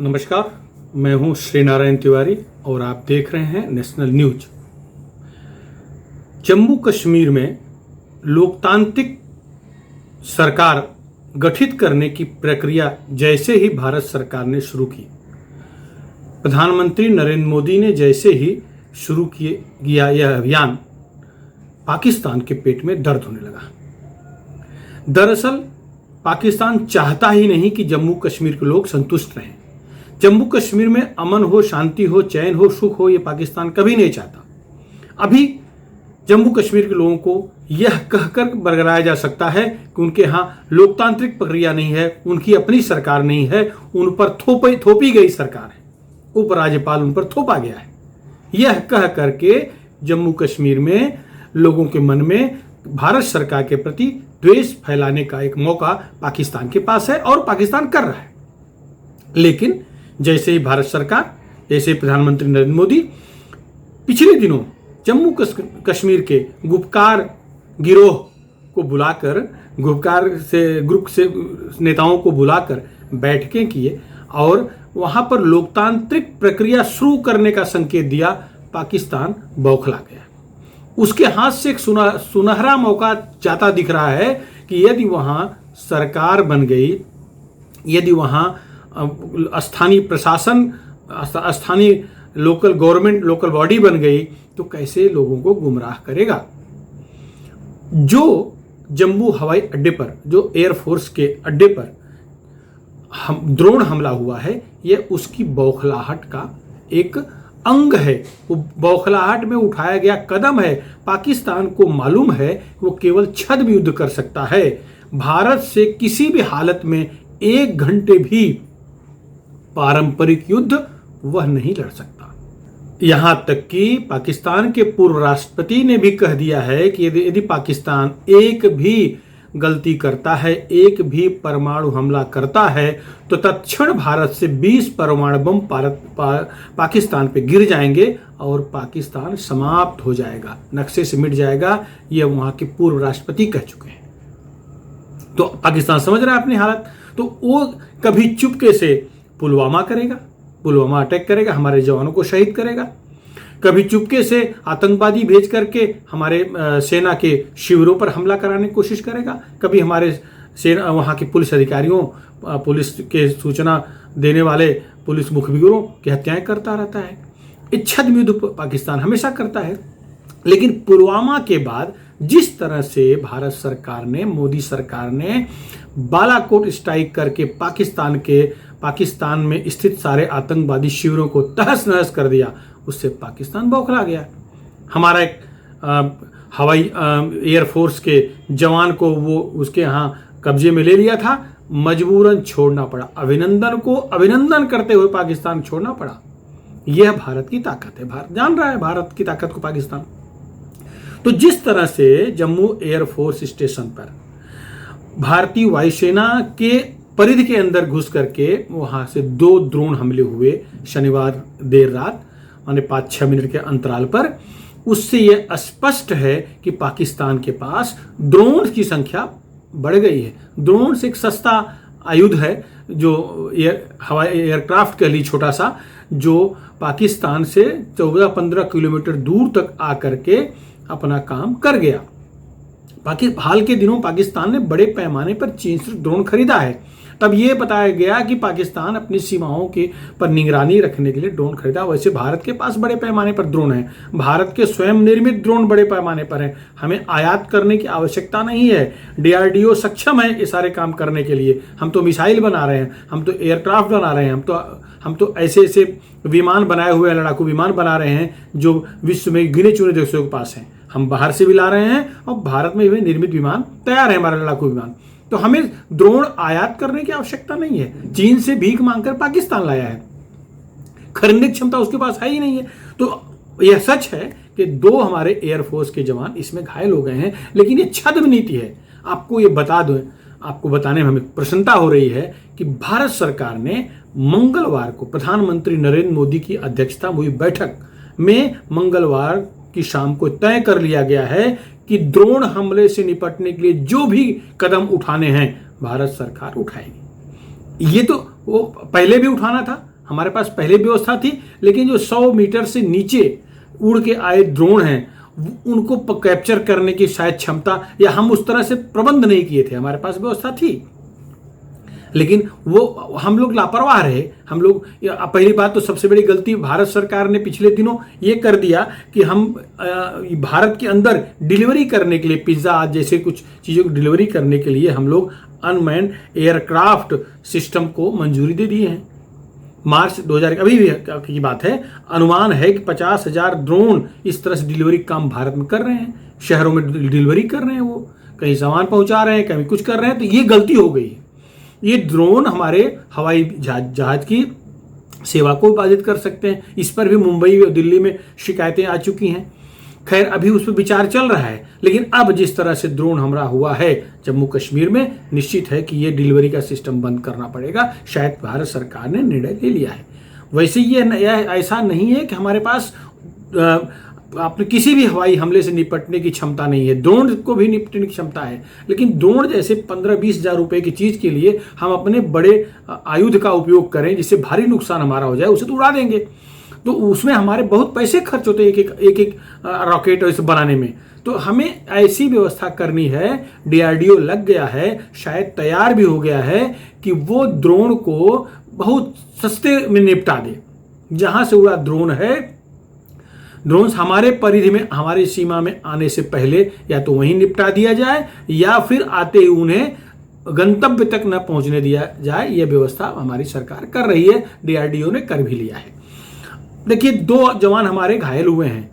नमस्कार, मैं हूं श्री नारायण तिवारी और आप देख रहे हैं नेशनल न्यूज। जम्मू कश्मीर में लोकतांत्रिक सरकार गठित करने की प्रक्रिया जैसे ही भारत सरकार ने शुरू की, प्रधानमंत्री नरेंद्र मोदी ने जैसे ही शुरू किया यह अभियान, पाकिस्तान के पेट में दर्द होने लगा। दरअसल पाकिस्तान चाहता ही नहीं कि जम्मू कश्मीर के लोग संतुष्ट रहें। जम्मू कश्मीर में अमन हो, शांति हो, चैन हो, सुख हो, ये पाकिस्तान कभी नहीं चाहता। अभी जम्मू कश्मीर के लोगों को यह कहकर बरगलाया जा सकता है कि उनके यहाँ लोकतांत्रिक प्रक्रिया नहीं है, उनकी अपनी सरकार नहीं है, उन पर थोपी गई सरकार है, उपराज्यपाल उन पर थोपा गया है। यह कह करके जम्मू कश्मीर में लोगों के मन में भारत सरकार के प्रति द्वेष फैलाने का एक मौका पाकिस्तान के पास है और पाकिस्तान कर रहा है। लेकिन जैसे ही भारत सरकार, जैसे प्रधानमंत्री नरेंद्र मोदी पिछले दिनों जम्मू कश्मीर के गुपकार गिरोह को बुलाकर, गुपकार से ग्रुप से नेताओं को बुलाकर बैठकें किए और वहां पर लोकतांत्रिक प्रक्रिया शुरू करने का संकेत दिया, पाकिस्तान बौखला गया। उसके हाथ से एक सुनहरा मौका जाता दिख रहा है कि यदि वहां सरकार बन गई, यदि वहां स्थानीय प्रशासन, स्थानीय लोकल गवर्नमेंट, लोकल बॉडी बन गई, तो कैसे लोगों को गुमराह करेगा। जो जम्मू हवाई अड्डे पर, जो एयरफोर्स के अड्डे पर ड्रोन हमला हुआ है, यह उसकी बौखलाहट का एक अंग है। वो बौखलाहट में उठाया गया कदम है। पाकिस्तान को मालूम है वो केवल छद्म युद्ध कर सकता है। भारत से किसी भी हालत में 1 घंटे भी पारंपरिक युद्ध वह नहीं लड़ सकता। यहां तक कि पाकिस्तान के पूर्व राष्ट्रपति ने भी कह दिया है कि यदि पाकिस्तान एक भी गलती करता है, एक भी परमाणु हमला करता है, तो तत्क्षण भारत से 20 परमाणु बम पाकिस्तान पे गिर जाएंगे और पाकिस्तान समाप्त हो जाएगा, नक्शे से मिट जाएगा। यह वहां के पूर्व राष्ट्रपति कह चुके हैं। तो पाकिस्तान समझ रहा है अपनी हालत। तो वो कभी चुपके से पुलवामा करेगा, पुलवामा अटैक करेगा, हमारे जवानों को शहीद करेगा। कभी चुपके से आतंकवादी भेज करके हमारे सेना के शिविरों पर हमला कराने की कोशिश करेगा। कभी हमारे सेना, वहाँ के पुलिस अधिकारियों, पुलिस के सूचना देने वाले पुलिस मुखबिरों की हत्याएं करता रहता है। छद्म युद्ध पाकिस्तान हमेशा करता है। लेकिन पुलवामा के बाद जिस तरह से भारत सरकार ने, मोदी सरकार ने बालाकोट स्ट्राइक करके पाकिस्तान में स्थित सारे आतंकवादी शिविरों को तहस नहस कर दिया, उससे पाकिस्तान बौखला गया। हमारा एक हवाई एयरफोर्स के जवान को वो उसके यहाँ कब्जे में ले लिया था, मजबूरन छोड़ना पड़ा। अभिनंदन करते हुए पाकिस्तान छोड़ना पड़ा। यह भारत की ताकत है। भारत जान रहा है भारत की ताकत को पाकिस्तान। तो जिस तरह से जम्मू एयरफोर्स स्टेशन पर भारतीय वायुसेना के परिधि के अंदर घुस करके वहां से 2 ड्रोन हमले हुए शनिवार देर रात, माने 5-6 मिनट के अंतराल पर, उससे यह स्पष्ट है कि पाकिस्तान के पास ड्रोन की संख्या बढ़ गई है। ड्रोन से एक सस्ता आयुध है, जो हवाई एयरक्राफ्ट कह ली, छोटा सा, जो पाकिस्तान से 14-15 किलोमीटर दूर तक आकर के अपना काम कर गया। हाल के दिनों पाकिस्तान ने बड़े पैमाने पर चीन से ड्रोन खरीदा है। तब यह बताया गया कि पाकिस्तान अपनी सीमाओं के पर निगरानी रखने के लिए ड्रोन खरीदा। वैसे भारत के पास बड़े पैमाने पर ड्रोन है। भारत के स्वयं निर्मित ड्रोन बड़े पैमाने पर हैं। हमें आयात करने की आवश्यकता नहीं है। DRDO सक्षम है ये सारे काम करने के लिए। हम तो मिसाइल बना रहे हैं, हम तो एयरक्राफ्ट बना रहे हैं, हम तो ऐसे ऐसे विमान बनाए हुए, लड़ाकू विमान बना रहे हैं जो विश्व में गिने चुने देशों के पास हैं। हम बाहर से भी ला रहे हैं और भारत में भी निर्मित विमान तैयार है, हमारा लड़ाकू विमान। तो हमें ड्रोन आयात करने की आवश्यकता नहीं है। चीन से भीख मांगकर पाकिस्तान लाया है, खरीदने की क्षमता उसके पास है ही नहीं है। तो यह सच है कि 2 हमारे एयरफोर्स के जवान इसमें घायल हो गए हैं, लेकिन ये छद्म नीति है। आपको ये बता दो, आपको बताने में हमें प्रसन्नता हो रही है कि भारत सरकार ने मंगलवार को प्रधानमंत्री नरेंद्र मोदी की अध्यक्षता हुई बैठक में मंगलवार की शाम को तय कर लिया गया है कि ड्रोन हमले से निपटने के लिए जो भी कदम उठाने हैं भारत सरकार उठाएगी। ये तो वो पहले भी उठाना था, हमारे पास पहले व्यवस्था थी, लेकिन जो 100 मीटर से नीचे उड़ के आए ड्रोन हैं उनको कैप्चर करने की शायद क्षमता या हम उस तरह से प्रबंध नहीं किए थे। हमारे पास व्यवस्था थी लेकिन वो हम लोग लापरवाह रहे। हम लोग, पहली बात तो सबसे बड़ी गलती भारत सरकार ने पिछले दिनों ये कर दिया कि हम भारत के अंदर डिलीवरी करने के लिए पिज्जा जैसे कुछ चीज़ों की डिलीवरी करने के लिए हम लोग अनमैन्ड एयरक्राफ्ट सिस्टम को मंजूरी दे दिए हैं। मार्च 2000 अभी भी की बात है, अनुमान है कि 50,000 ड्रोन इस तरह से डिलीवरी काम भारत में कर रहे हैं। शहरों में डिलीवरी कर रहे हैं, वो कहीं सामान पहुंचा रहे हैं, कहीं कुछ कर रहे हैं। तो ये गलती हो गई है। ये ड्रोन हमारे हवाई जहाज की सेवा को बाधित कर सकते हैं। इस पर भी मुंबई और दिल्ली में शिकायतें आ चुकी हैं। खैर अभी उस पर विचार चल रहा है, लेकिन अब जिस तरह से ड्रोन हमला हुआ है जम्मू कश्मीर में, निश्चित है कि ये डिलीवरी का सिस्टम बंद करना पड़ेगा। शायद भारत सरकार ने निर्णय ले लिया है। वैसे ये ऐसा नहीं है कि हमारे पास आपने किसी भी हवाई हमले से निपटने की क्षमता नहीं है। ड्रोन को भी निपटने की क्षमता है, लेकिन ड्रोन जैसे 15-20 हजार रुपए की चीज के लिए हम अपने बड़े आयुध का उपयोग करें जिससे भारी नुकसान हमारा हो जाए, उसे तो उड़ा देंगे। तो उसमें हमारे बहुत पैसे खर्च होते हैं एक रॉकेट इसे बनाने में। तो हमें ऐसी व्यवस्था करनी है। DRDO लग गया है, शायद तैयार भी हो गया है कि वो ड्रोन को बहुत सस्ते में निपटा दे। जहां से उड़ा ड्रोन है, ड्रोन्स हमारे परिधि में, हमारी सीमा में आने से पहले या तो वहीं निपटा दिया जाए या फिर आते ही उन्हें गंतव्य तक न पहुंचने दिया जाए। यह व्यवस्था हमारी सरकार कर रही है, DRDO ने कर भी लिया है। देखिए 2 जवान हमारे घायल हुए हैं।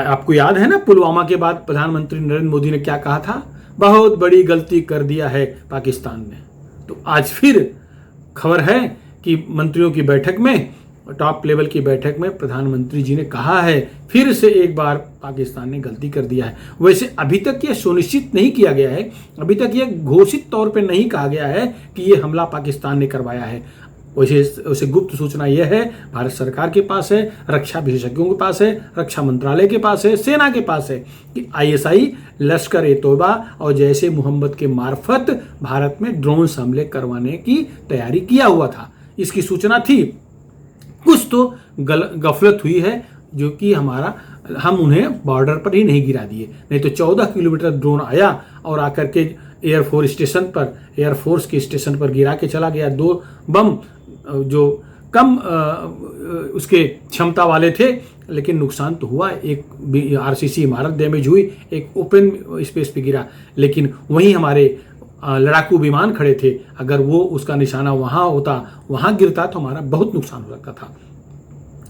आपको याद है ना, पुलवामा के बाद प्रधानमंत्री नरेंद्र मोदी ने क्या कहा था, बहुत बड़ी गलती कर दिया है पाकिस्तान ने। तो आज फिर खबर है कि मंत्रियों की बैठक में, टॉप लेवल की बैठक में प्रधानमंत्री जी ने कहा है फिर से एक बार पाकिस्तान ने गलती कर दिया है। वैसे अभी तक यह सुनिश्चित नहीं किया गया है, अभी तक यह घोषित तौर पे नहीं कहा गया है कि यह हमला पाकिस्तान ने करवाया है। वैसे गुप्त सूचना यह है, भारत सरकार के पास है, रक्षा विशेषज्ञों के पास है, रक्षा मंत्रालय के पास है, सेना के पास है कि ISI, लश्कर-ए-तोयबा और जैश-ए मोहम्मद के मार्फत भारत में ड्रोन हमले करवाने की तैयारी किया हुआ था। इसकी सूचना थी। कुछ तो गफलत हुई है जो कि हम उन्हें बॉर्डर पर ही नहीं गिरा दिए, नहीं तो 14 किलोमीटर ड्रोन आया और आकर के एयरफोर्स के स्टेशन पर गिरा के चला गया। 2 बम जो कम उसके क्षमता वाले थे, लेकिन नुकसान तो हुआ। एक RCC इमारत डैमेज हुई, एक ओपन स्पेस पे गिरा, लेकिन वहीं हमारे लड़ाकू विमान खड़े थे। अगर वो उसका निशाना वहां होता, वहां गिरता तो हमारा बहुत नुकसान हो सकता था।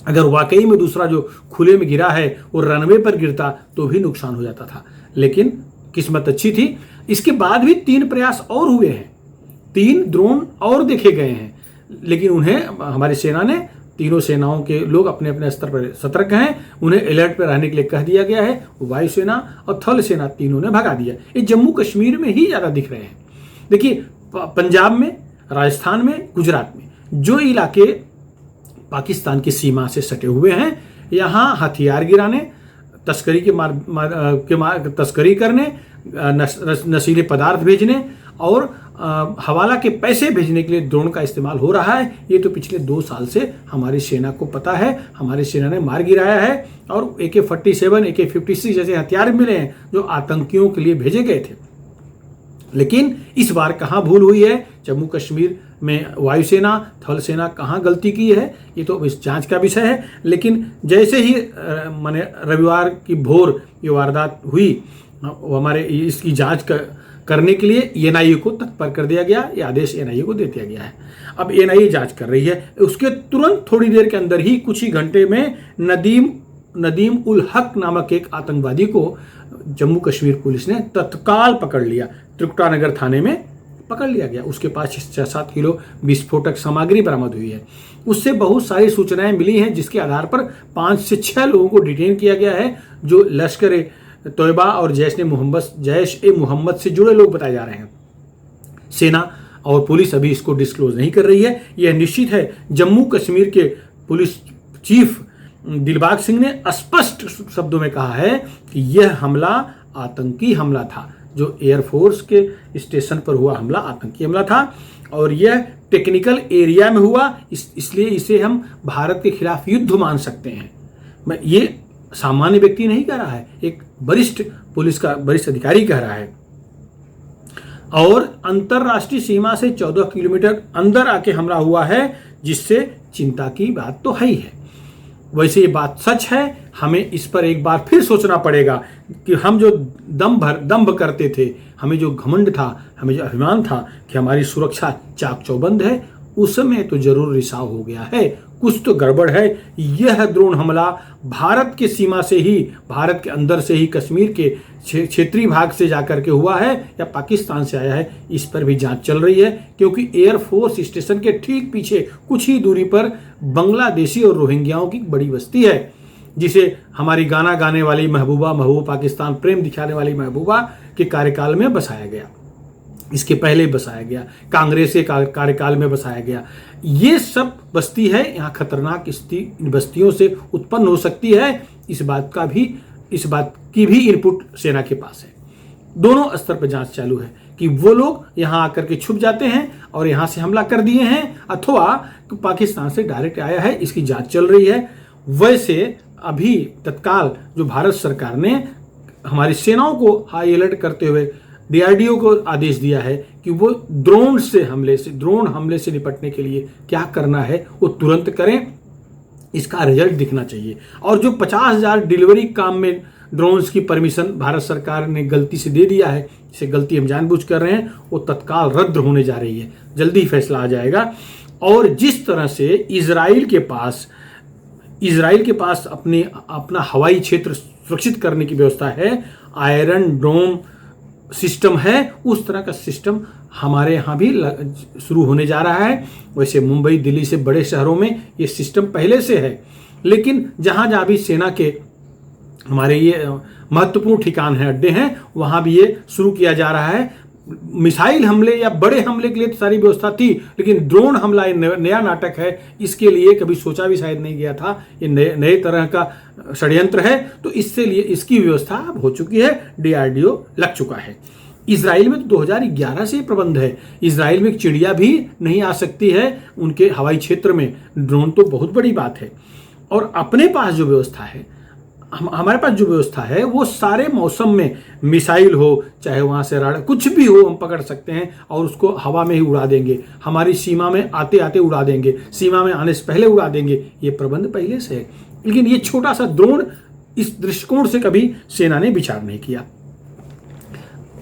अगर वाकई में दूसरा जो खुले में गिरा है वो रनवे पर गिरता तो भी नुकसान हो जाता था। लेकिन किस्मत अच्छी थी। इसके बाद भी 3 प्रयास और हुए हैं, 3 ड्रोन और देखे गए हैं, लेकिन उन्हें हमारी सेना ने, तीनों सेनाओं के लोग अपने अपने स्तर पर सतर्क हैं, उन्हें अलर्ट पर रहने के लिए कह दिया गया है। वायुसेना और थल सेना तीनों ने भगा दिया। ये जम्मू कश्मीर में ही ज्यादा दिख रहे हैं। देखिए पंजाब में, राजस्थान में, गुजरात में जो इलाके पाकिस्तान की सीमा से सटे हुए हैं, यहाँ हथियार गिराने, तस्करी तस्करी करने, नशीले पदार्थ भेजने और हवाला के पैसे भेजने के लिए ड्रोन का इस्तेमाल हो रहा है। ये तो पिछले 2 साल से हमारी सेना को पता है। हमारी सेना ने मार गिराया है और AK-47, AK-56 जैसे हथियार मिले हैं जो आतंकियों के लिए भेजे गए थे। लेकिन इस बार कहाँ भूल हुई है, जम्मू कश्मीर में वायुसेना, थल सेना कहाँ गलती की है, ये तो इस जांच का विषय है। लेकिन जैसे ही माने रविवार की भोर ये वारदात हुई, हमारे इसकी जांच करने के लिए NIA को तत्पर कर दिया गया। ये आदेश NIA को दे दिया गया है। अब NIA जांच कर रही है। उसके तुरंत थोड़ी देर के अंदर ही, कुछ ही घंटे में नदीम उल हक नामक एक आतंकवादी को जम्मू कश्मीर पुलिस ने तत्काल पकड़ लिया। त्रिकुटानगर थाने में पकड़ लिया गया। उसके पास 6-7 किलो विस्फोटक सामग्री बरामद हुई है। उससे बहुत सारी सूचनाएं मिली हैं जिसके आधार पर 5 से 6 लोगों को डिटेन किया गया है, जो लश्कर-ए-तोयबा और जैश-ए मोहम्मद से जुड़े लोग बताए जा रहे हैं। सेना और पुलिस अभी इसको डिस्क्लोज नहीं कर रही है। यह निश्चित है, जम्मू कश्मीर के पुलिस चीफ दिलबाग सिंह ने स्पष्ट शब्दों में कहा है कि यह हमला आतंकी हमला था। जो एयरफोर्स के स्टेशन पर हुआ हमला आतंकी हमला था और यह टेक्निकल एरिया में हुआ, इसलिए इसे हम भारत के खिलाफ युद्ध मान सकते हैं। मैं ये सामान्य व्यक्ति नहीं कह रहा है, एक वरिष्ठ पुलिस का वरिष्ठ अधिकारी कह रहा है। और अंतरराष्ट्रीय सीमा से 14 किलोमीटर अंदर आके हमला हुआ है, जिससे चिंता की बात तो है ही है। वैसे ये बात सच है, हमें इस पर एक बार फिर सोचना पड़ेगा कि हम जो दंभ करते थे, हमें जो घमंड था, हमें जो अभिमान था कि हमारी सुरक्षा चाक चौबंद है, उसमें तो जरूर रिसाव हो गया है, कुछ तो गड़बड़ है। यह ड्रोन हमला भारत की सीमा से ही, भारत के अंदर से ही, कश्मीर के क्षेत्रीय भाग से जाकर के हुआ है या पाकिस्तान से आया है, इस पर भी जांच चल रही है। क्योंकि एयरफोर्स स्टेशन के ठीक पीछे कुछ ही दूरी पर बांग्लादेशी और रोहिंग्याओं की बड़ी बस्ती है, जिसे हमारी गाना गाने वाली महबूबा पाकिस्तान प्रेम दिखाने वाली महबूबा के कार्यकाल में बसाया गया, इसके पहले बसाया गया, कांग्रेस के कार्यकाल में बसाया गया। ये सब बस्ती है, यहाँ खतरनाक स्थिति इन बस्तियों से उत्पन्न हो सकती है। इस बात की भी इनपुट सेना के पास है। दोनों स्तर पर जांच चालू है कि वो लोग यहाँ आकर के छुप जाते हैं और यहाँ से हमला कर दिए हैं, अथवा पाकिस्तान से डायरेक्ट आया है, इसकी जांच चल रही है। वैसे अभी तत्काल जो भारत सरकार ने हमारी सेनाओं को हाई अलर्ट करते हुए DRDO को आदेश दिया है कि वो ड्रोन हमले से निपटने के लिए क्या करना है वो तुरंत करें, इसका रिजल्ट दिखना चाहिए। और जो 50,000 डिलीवरी काम में ड्रोन्स की परमिशन भारत सरकार ने गलती से दे दिया है, जिसे गलती हम जानबूझ कर रहे हैं, वो तत्काल रद्द होने जा रही है, जल्दी ही फैसला आ जाएगा। और जिस तरह से इजराइल के पास अपना हवाई क्षेत्र सुरक्षित करने की व्यवस्था है, आयरन डोम सिस्टम है, उस तरह का सिस्टम हमारे यहाँ भी शुरू होने जा रहा है। वैसे मुंबई दिल्ली से बड़े शहरों में ये सिस्टम पहले से है, लेकिन जहाँ जहाँ भी सेना के हमारे ये महत्वपूर्ण ठिकान है, अड्डे हैं, वहाँ भी ये शुरू किया जा रहा है। मिसाइल हमले या बड़े हमले के लिए तो सारी व्यवस्था थी, लेकिन ड्रोन हमला नया नाटक है, इसके लिए कभी सोचा भी शायद नहीं गया था। ये नए तरह का षड्यंत्र है, तो इससे लिए इसकी व्यवस्था अब हो चुकी है, DRDO लग चुका है। इजराइल में तो 2011 से प्रबंध है, इजराइल में चिड़िया भी नहीं आ सकती है उनके हवाई क्षेत्र में, ड्रोन तो बहुत बड़ी बात है। और अपने पास जो व्यवस्था है, हमारे पास जो व्यवस्था है, वो सारे मौसम में मिसाइल हो, चाहे वहाँ से राडा कुछ भी हो, हम पकड़ सकते हैं और उसको हवा में ही उड़ा देंगे, हमारी सीमा में आते आते उड़ा देंगे, सीमा में आने से पहले उड़ा देंगे। ये प्रबंध पहले से है, लेकिन ये छोटा सा ड्रोन इस दृष्टिकोण से कभी सेना ने विचार नहीं किया।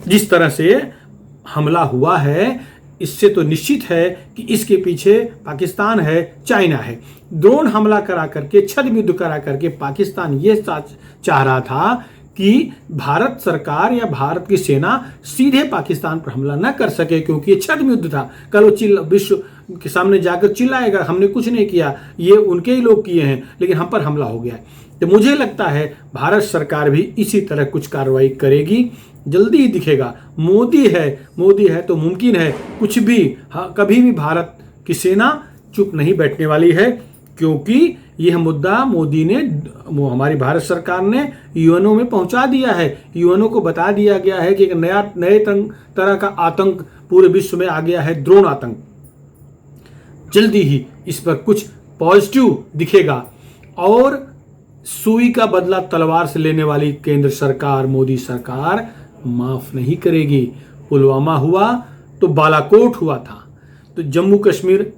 जिस तरह से हमला हुआ है, इससे तो निश्चित है कि इसके पीछे पाकिस्तान है, चाइना है। ड्रोन हमला करा करके, छद्म युद्ध करा करके पाकिस्तान ये चाह रहा था कि भारत सरकार या भारत की सेना सीधे पाकिस्तान पर हमला न कर सके, क्योंकि ये छद्म युद्ध था। कल वो विश्व के सामने जाकर चिल्लाएगा, हमने कुछ नहीं किया, ये उनके ही लोग किए हैं, लेकिन हम पर हमला हो गया। तो मुझे लगता है भारत सरकार भी इसी तरह कुछ कार्रवाई करेगी, जल्दी ही दिखेगा। मोदी है तो मुमकिन है कुछ भी, कभी भी भारत की सेना चुप नहीं बैठने वाली है, क्योंकि यह मुद्दा मोदी ने, हमारी भारत सरकार ने यूएनओ में पहुंचा दिया है। यूएनओ को बता दिया गया है कि एक नए तरह का आतंक पूरे विश्व में आ गया है, ड्रोन आतंक। जल्दी ही इस पर कुछ पॉजिटिव दिखेगा और सुई का बदला तलवार से लेने वाली केंद्र सरकार, मोदी सरकार माफ नहीं करेगी। पुलवामा हुआ तो बालाकोट हुआ था, तो जम्मू कश्मीर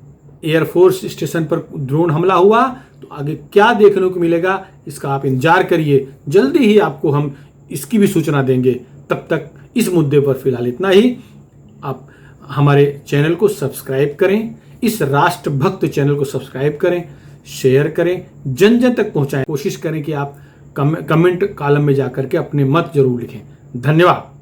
एयरफोर्स स्टेशन पर ड्रोन हमला हुआ, तो आगे क्या देखने को मिलेगा इसका आप इंतजार करिए। जल्दी ही आपको हम इसकी भी सूचना देंगे। तब तक इस मुद्दे पर फिलहाल इतना ही। आप हमारे चैनल को सब्सक्राइब करें, इस राष्ट्रभक्त चैनल को सब्सक्राइब करें, शेयर करें, जन जन तक पहुंचाएं। कोशिश करें कि आप कमेंट कॉलम में जाकर के अपने मत जरूर लिखें। धन्यवाद।